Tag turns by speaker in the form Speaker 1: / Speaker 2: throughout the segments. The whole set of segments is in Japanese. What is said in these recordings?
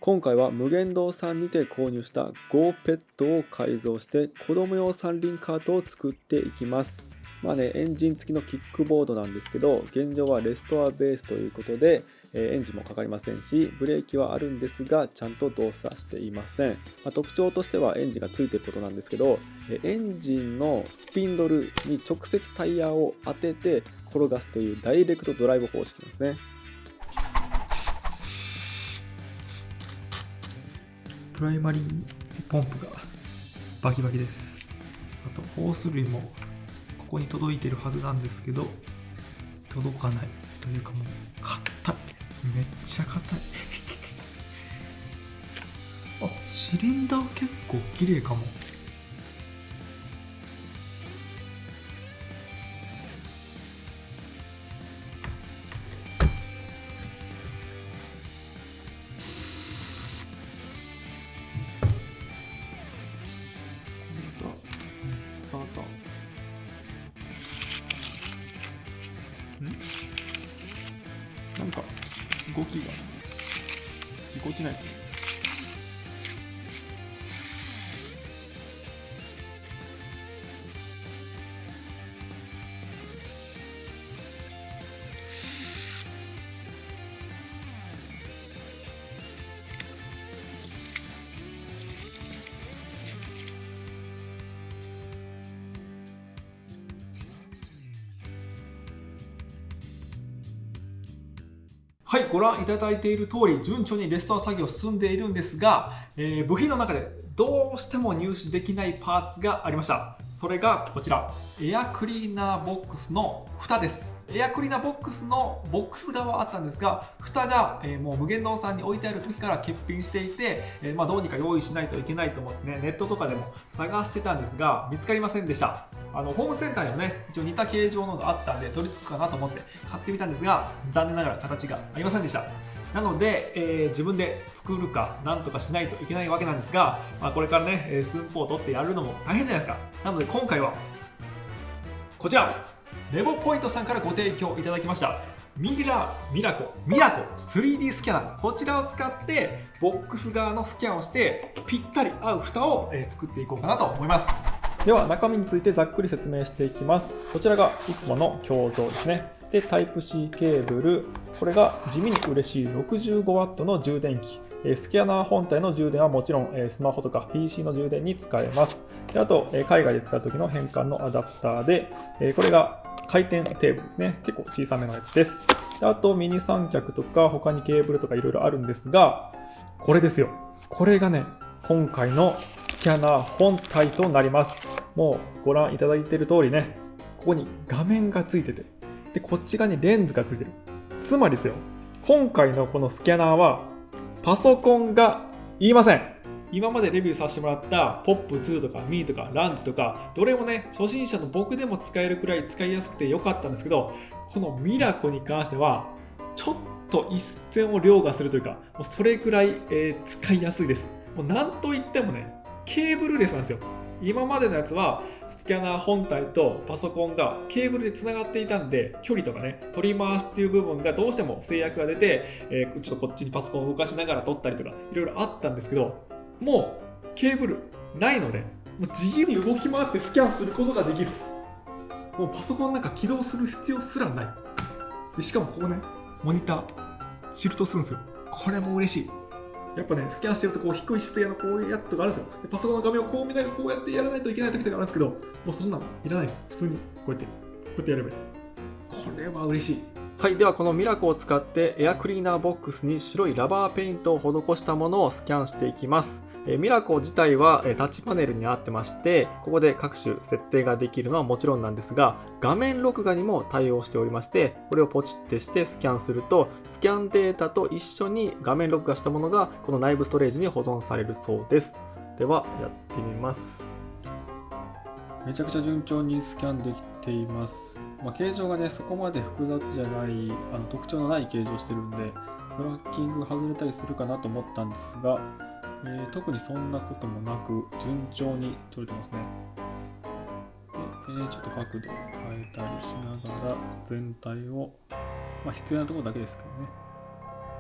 Speaker 1: 今回は無限堂さんにて購入した Go ペットを改造して子供用三輪カートを作っていきます。エンジン付きのキックボードなんですけど、現状はレストアベースということで、エンジンもかかりませんし、ブレーキはあるんですが、ちゃんと動作していません。特徴としてはエンジンが付いていることなんですけど、エンジンのスピンドルに直接タイヤを当てて転がすというダイレクトドライブ方式なんですね。
Speaker 2: プライマリーポンプがバキバキです。あとホース類もここに届いてるはずなんですけど、届かないというか、もう硬い、めっちゃ硬いシリンダー結構綺麗かも。
Speaker 1: スターターなんか動きがぎこちないですね。
Speaker 2: はい、ご覧いただいている通り順調にレストア作業進んでいるんですが、部品の中でどうしても入手できないパーツがありました。それがこちら、エアクリーナーボックスの蓋です。エアクリーナーボックスのボックス側はあったんですが、蓋が、もう無限堂さんに置いてある時から欠品していて、どうにか用意しないといけないと思ってね、ネットとかでも探してたんですが見つかりませんでした。ホームセンターにもね、一応似た形状のがあったんで取り付くかなと思って買ってみたんですが、残念ながら形がありませんでした。なので、自分で作るかなんとかしないといけないわけなんですが、これからね、寸法を取ってやるのも大変じゃないですか。なので今回はこちら、レボポイントさんからご提供いただきましたミラコ 3D スキャナー、こちらを使ってボックス側のスキャンをしてぴったり合う蓋を作っていこうかなと思います。
Speaker 1: では中身についてざっくり説明していきます。こちらがいつもの胸像ですね。で、タイプ C ケーブル、これが地味に嬉しい 65W の充電器。スキャナー本体の充電はもちろんスマホとか PC の充電に使えます。で、あと海外で使う時の変換のアダプターで、これが回転テーブルですね。結構小さめのやつです。で、あとミニ三脚とか他にケーブルとかいろいろあるんですが、これですよ。これがね、今回のスキャナー本体となります。もうご覧いただいている通りね、ここに画面がついてて、でこっち側にレンズがついてる。つまりですよ、今回のこのスキャナーはパソコンがいりません。今までレビューさせてもらったポップ2とかミーとかランチとか、どれもね、初心者の僕でも使えるくらい使いやすくて良かったんですけど、このミラコに関してはちょっと一線を凌駕するというか、もうそれくらい、使いやすいです。もうなんといってもね、ケーブルレスなんですよ。今までのやつはスキャナー本体とパソコンがケーブルでつながっていたんで、距離とかね、取り回しっていう部分がどうしても制約が出て、ちょっとこっちにパソコンを動かしながら撮ったりとかいろいろあったんですけど、もうケーブルないので、もう自由に動き回ってスキャンすることができる。もうパソコンなんか起動する必要すらない。でしかもここね、モニターシフトするんですよ。これも嬉しい。やっぱね、スキャンしてるとこう低い姿勢のこういうやつとかあるんですよ。でパソコンの画面をこう見ながらこうやってやらないといけない時とかあるんですけど、もうそんなのいらないです。普通にこうやってやればいい。これは嬉しい。はい、ではこのミラコを使ってエアクリーナーボックスに白いラバーペイントを施したものをスキャンしていきます。ミラコ自体はタッチパネルになってまして、ここで各種設定ができるのはもちろんなんですが、画面録画にも対応しておりまして、これをポチってしてスキャンすると、スキャンデータと一緒に画面録画したものがこの内部ストレージに保存されるそうです。ではやってみます。めちゃくちゃ順調にスキャンできています。形状がね、そこまで複雑じゃない、特徴のない形状してるんで、トラッキングが外れたりするかなと思ったんですが、特にそんなこともなく順調に撮れてますね。で、ちょっと角度を変えたりしながら全体を、必要なところだけですけどね、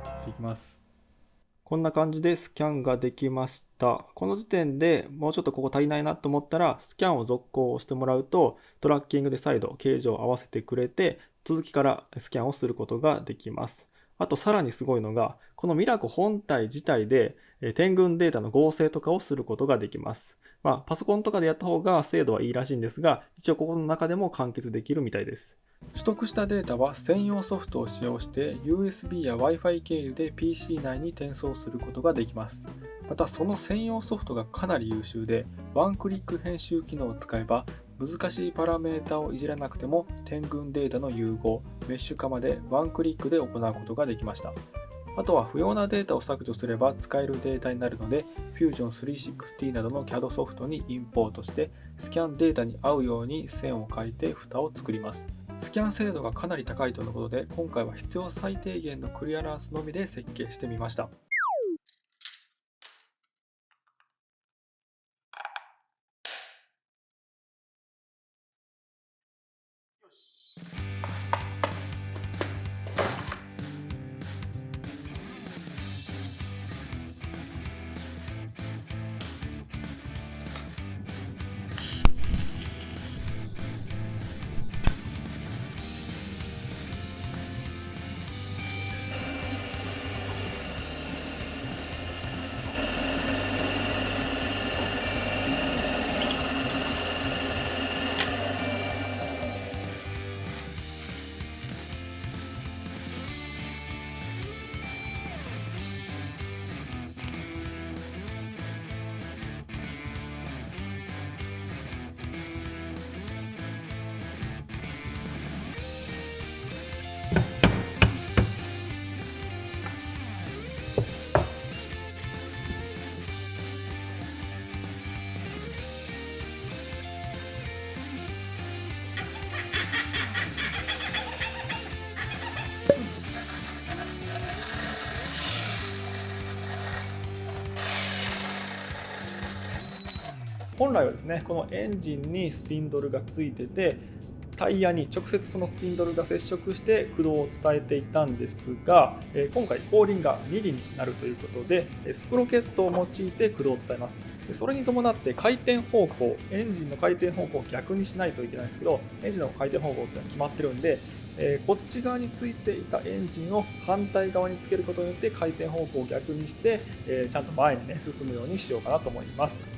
Speaker 1: 撮っていきます。こんな感じでスキャンができました。この時点でもうちょっとここ足りないなと思ったら、スキャンを続行してもらうと、トラッキングで再度形状を合わせてくれて、続きからスキャンをすることができます。あとさらにすごいのが、このミラコ本体自体で点群データの合成とかをすることができます。パソコンとかでやった方が精度はいいらしいんですが、一応ここの中でも完結できるみたいです。取得したデータは専用ソフトを使用して USB や Wi-Fi 経由で PC 内に転送することができます。またその専用ソフトがかなり優秀で、ワンクリック編集機能を使えば難しいパラメータをいじらなくても点群データの融合、メッシュ化までワンクリックで行うことができました。あとは不要なデータを削除すれば使えるデータになるので、Fusion 360などの CAD ソフトにインポートして、スキャンデータに合うように線を描いて蓋を作ります。スキャン精度がかなり高いとのことで、今回は必要最低限のクリアランスのみで設計してみました。本来はですね、このエンジンにスピンドルがついてて、タイヤに直接そのスピンドルが接触して駆動を伝えていたんですが、今回後輪がミリになるということで、スプロケットを用いて駆動を伝えます。それに伴って回転方向、エンジンの回転方向を逆にしないといけないんですけど、エンジンの回転方向っていうのは決まってるんで、こっち側についていたエンジンを反対側につけることによって回転方向を逆にして、ちゃんと前にね進むようにしようかなと思います。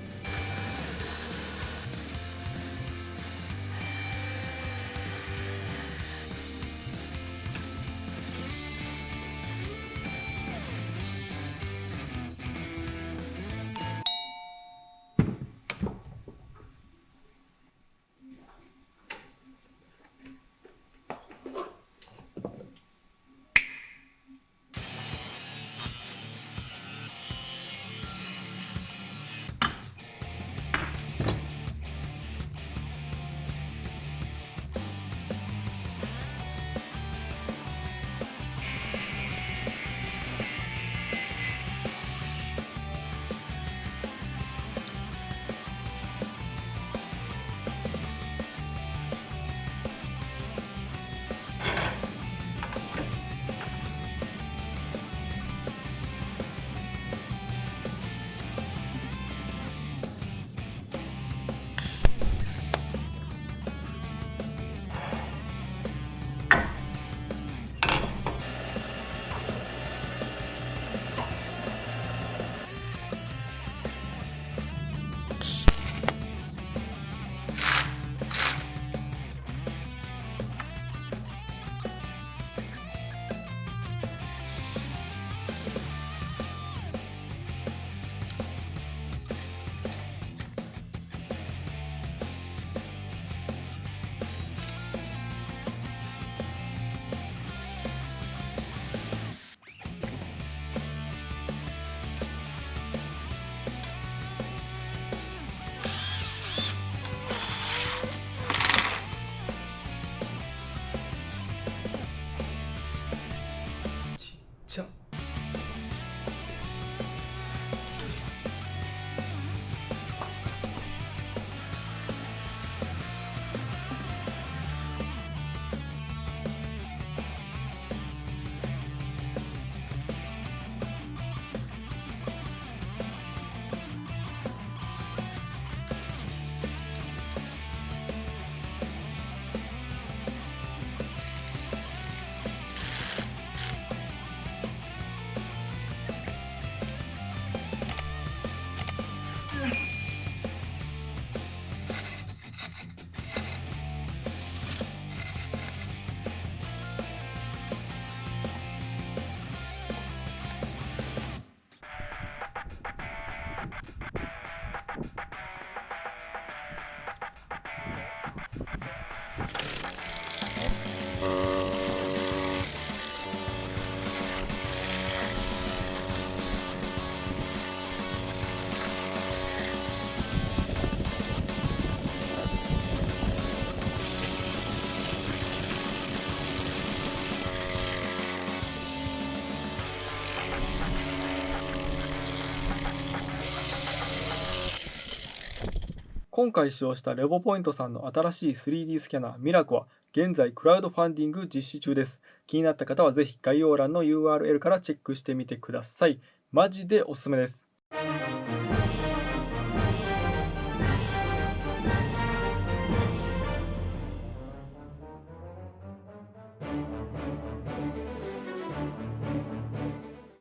Speaker 1: 今回使用したレボポイントさんの新しい 3D スキャナーミラコは現在クラウドファンディング実施中です。気になった方はぜひ概要欄の URL からチェックしてみてください。マジでおすすめです。